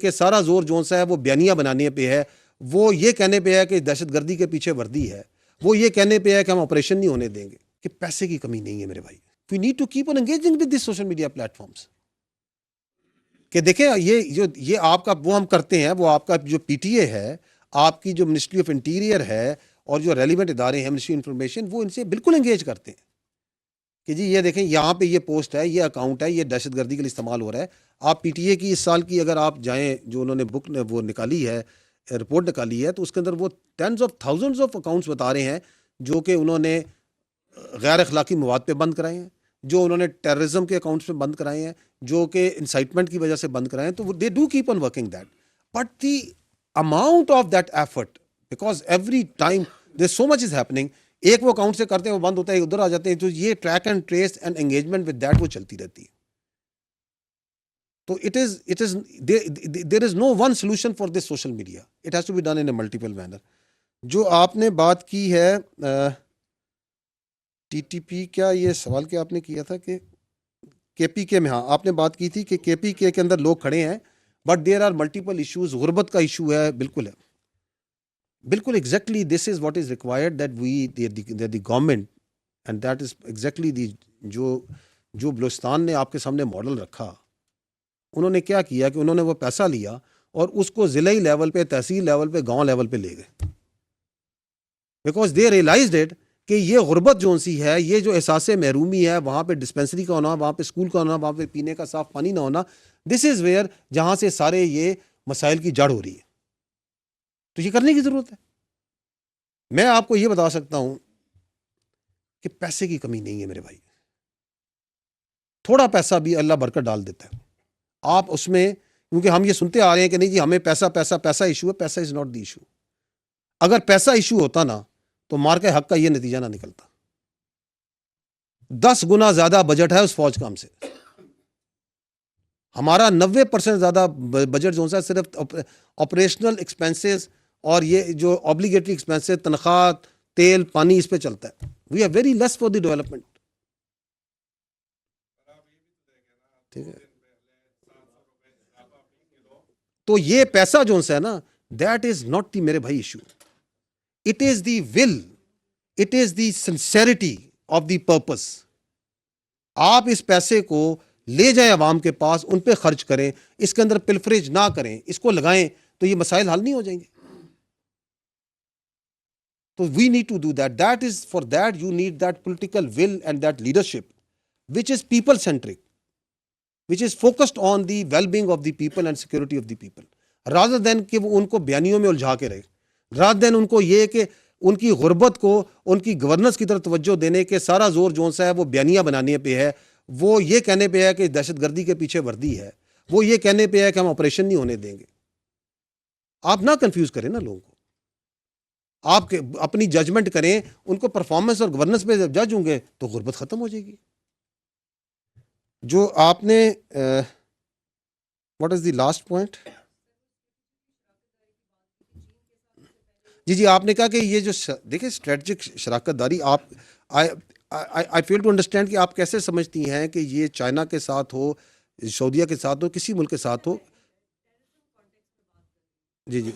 کہ سارا زور جو سا ہے وہ بیانیہ بنانے پہ ہے، وہ یہ کہنے پہ ہے کہ دہشت گردی کے پیچھے وردی ہے، وہ یہ کہنے پہ ہے کہ ہم آپریشن نہیں ہونے دیں گے، کہ پیسے کی کمی نہیں ہے میرے بھائی. We need to keep on engaging with this social media platforms. کہ دیکھیں یہ آپ کا وہ ہم کرتے ہیں، وہ آپ کا جو پی ٹی اے ہے، آپ کی جو منسٹری آف انٹیریئر ہے، اور جو ریلیونٹ ادارے ہیں منسٹری انفارمیشن، وہ ان سے بالکل انگیج کرتے ہیں کہ جی یہ دیکھیں یہاں پہ یہ پوسٹ ہے، یہ اکاؤنٹ ہے، یہ دہشت گردی کے لیے استعمال ہو رہا ہے. آپ پی ٹی اے کی اس سال کی اگر آپ جائیں، جو انہوں نے بک وہ نکالی ہے، رپورٹ نکالی ہے، تو اس کے اندر وہ tens of thousands of accounts بتا رہے ہیں جو کہ انہوں نے غیر اخلاقی مواد پہ بند کرائے ہیں، جو انہوں نے ٹیررزم کے اکاؤنٹس پہ بند کرائے ہیں، جو کہ انسائٹمنٹ کی وجہ سے بند کرائے ہیں. تو they do keep on working that, but the amount of that effort, because every time there so much is happening, ایک وہ اکاؤنٹ سے کرتے ہیں وہ بند ہوتا ہے، ادھر آ جاتے ہیں، تو یہ track and trace and engagement with that وہ چلتی رہتی ہے. تو it is there is no one solution for this social media. It has to be done in a multiple manner. جو آپ نے بات کی ہے ٹی ٹی پی، کیا یہ سوال کیا آپ نے کیا تھا کہ کے پی کے میں، ہاں آپ نے بات کی تھی کہ کے پی کے اندر لوگ کھڑے ہیں، but there are multiple issues. غربت کا ایشو ہے، بالکل ہے، بالکل exactly this is what is required that we the government, and that is exactly the جو بلوچستان نے آپ کے سامنے ماڈل رکھا. انہوں نے کیا کیا کہ انہوں نے وہ پیسہ لیا اور اس کو ضلعی لیول پہ، تحصیل لیول پہ، گاؤں لیول پہ لے گئے، بیکاز دے ریئلائزڈ اٹ کہ یہ غربت جو سی ہے، یہ جو احساس محرومی ہے، وہاں پہ ڈسپینسری کا ہونا، وہاں پہ اسکول کا ہونا، وہاں پہ پینے کا صاف پانی نہ ہونا، دس از ویئر جہاں سے سارے یہ مسائل کی جڑ ہو رہی ہے. تو یہ کرنے کی ضرورت ہے. میں آپ کو یہ بتا سکتا ہوں کہ پیسے کی کمی نہیں ہے میرے بھائی. تھوڑا پیسہ بھی اللہ برکت ڈال دیتا ہے. آپ اس میں، کیونکہ ہم یہ سنتے آ رہے ہیں کہ نہیں جی ہمیں پیسہ پیسہ پیسہ ایشو ہے. پیسہ از ناٹ دی ایشو. اگر پیسہ ایشو ہوتا نا تو مار کے حق کا یہ نتیجہ نہ نکلتا. 10 گنا زیادہ بجٹ ہے اس فوج کا ہم سے. ہمارا 90% زیادہ بجٹ جو ہے صرف آپریشنل ایکسپینسز اور یہ جو obligatory ایکسپینسز، تنخواہ، تیل، پانی، اس پہ چلتا ہے. We are very less for the development. ٹھیک ہے، تو یہ پیسہ جو ہے نا، دیٹ از ناٹ دی میرے بھائی issue. It is the will, it is the sincerity of the purpose. آپ اس پیسے کو لے جائیں عوام کے پاس، ان پہ خرچ کریں، اس کے اندر پلفریج نہ کریں، اس کو لگائیں، تو یہ مسائل حل نہیں ہو جائیں گے. تو we need to do that. That is for that you need that political will and that leadership which is people centric, which is focused on the well-being of the people and security of the people, rather than کہ وہ ان کو بیانیوں میں الجھا کے رہے، rather than ان کو یہ کہ ان کی غربت کو، ان کی گورننس کی طرف توجہ دینے کے سارا زور جو سا ہے وہ بیانیہ بنانے پہ ہے، وہ یہ کہنے پہ ہے کہ دہشت گردی کے پیچھے وردی ہے، وہ یہ کہنے پہ ہے کہ ہم آپریشن نہیں ہونے دیں گے. آپ نہ کنفیوز کریں نا لوگوں کو. آپ اپنی ججمنٹ کریں، ان کو پرفارمنس اور گورننس پہ جب جج ہوں گے تو غربت ختم ہو جائے گی. جو آپ نے what is the last point? جی آپ نے کہا کہ یہ جو دیکھیں اسٹریٹجک شراکت داری، آپ آئی فیل ٹو انڈرسٹینڈ کہ آپ کیسے سمجھتی ہیں کہ یہ چائنا کے ساتھ ہو، سعودیہ کے ساتھ ہو، کسی ملک کے ساتھ ہو. جی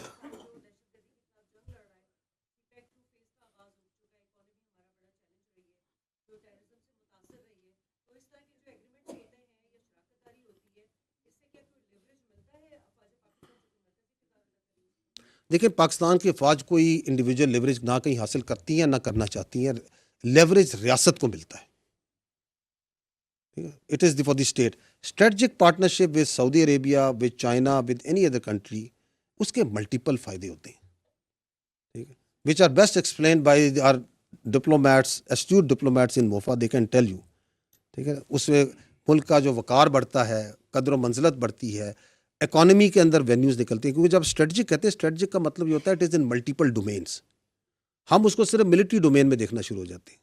دیکھیں، پاکستان کی افواج کوئی انڈیویجول لیوریج نہ کہیں حاصل کرتی ہیں، نہ کرنا چاہتی ہیں. لیوریج ریاست کو ملتا ہے. It is for the state. Strategic partnership with Saudi Arabia, with China, with any other country, اس کے ملٹیپل فائدے ہوتے ہیں. ٹھیک ہے، which are best explained by our diplomats, astute diplomats in MOFA, they can tell you. ٹھیک ہے، اس میں ملک کا جو وقار بڑھتا ہے، قدر و منزلت بڑھتی ہے، اکانومی کے اندر وینیوز نکلتی ہیں. کیونکہ جب اسٹریٹجک کہتے ہیں، اسٹریٹجک کا مطلب یہ ہوتا ہے it is in multiple domains. ہم اس کو صرف ملٹری ڈومین میں دیکھنا شروع ہو جاتے ہیں.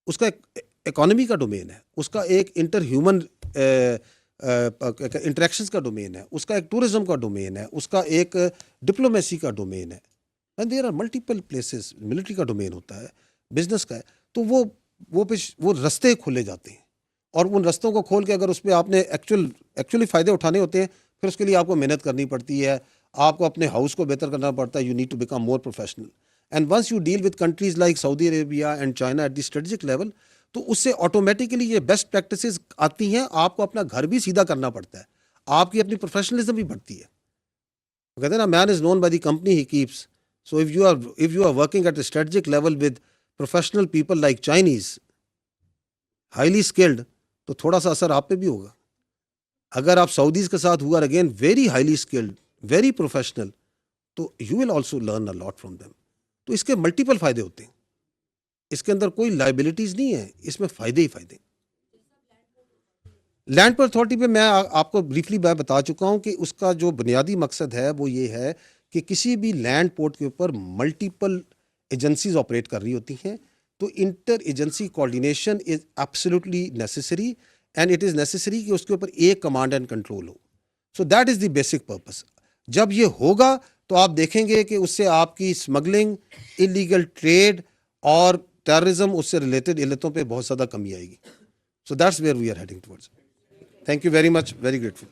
اس کا ایک اکانومی کا ڈومین ہے، اس کا ایک انٹر ہیومن انٹریکشنز کا ڈومین ہے، اس کا ایک ٹورزم کا ڈومین ہے، اس کا ایک ڈپلومیسی کا ڈومین ہے. And there are multiple places. Military کا ڈومین ہوتا ہے، بزنس کا ہے. تو وہ رستے کھولے جاتے ہیں، اور ان رستوں کو کھول کے اگر اس پہ آپ نے ایکچولی فائدے اٹھانے ہوتے ہیں، پھر اس کے لیے آپ کو محنت کرنی پڑتی ہے, آپ کو اپنے ہاؤس کو بہتر کرنا پڑتا ہے. You need to become more professional. And once you deal with countries like Saudi Arabia and China at the strategic level, تو اس سے آٹومیٹیکلی یہ بیسٹ پریکٹسز آتی ہیں. آپ کو اپنا گھر بھی سیدھا کرنا پڑتا ہے, آپ کی اپنی پروفیشنلزم بھی بڑھتی ہے. کہتے ہیں نا, man is known by the company ہی keeps. So if you are working at a strategic level with professional people like Chinese, highly skilled, تو تھوڑا سا اثر آپ پہ بھی ہوگا. اگر آپ سعودیز کے ساتھ ہوا again very highly skilled, very professional, تو you will also learn a lot from them. تو اس کے ملٹیپل فائدے ہوتے ہیں, اس کے اندر کوئی لائبلٹیز نہیں ہے, اس میں فائدے ہی فائدے. لینڈ پر اتھارٹی پہ میں آپ کو بریفلی بتا چکا ہوں کہ اس کا جو بنیادی مقصد ہے وہ یہ ہے کہ کسی بھی لینڈ پورٹ کے اوپر ملٹیپل ایجنسیز آپریٹ کر رہی ہوتی ہیں, تو inter agency coordination is absolutely necessary, and it is necessary کہ اس کے اوپر ایک کمانڈ اینڈ کنٹرول ہو. So that is the basic purpose. جب یہ ہوگا تو آپ دیکھیں گے کہ اس سے آپ کی اسمگلنگ, انلیگل ٹریڈ اور ٹیررزم, اس سے ریلیٹڈ علتوں پہ بہت زیادہ کمی آئے گی. So that's where we are heading towards. Thank you very much, very grateful.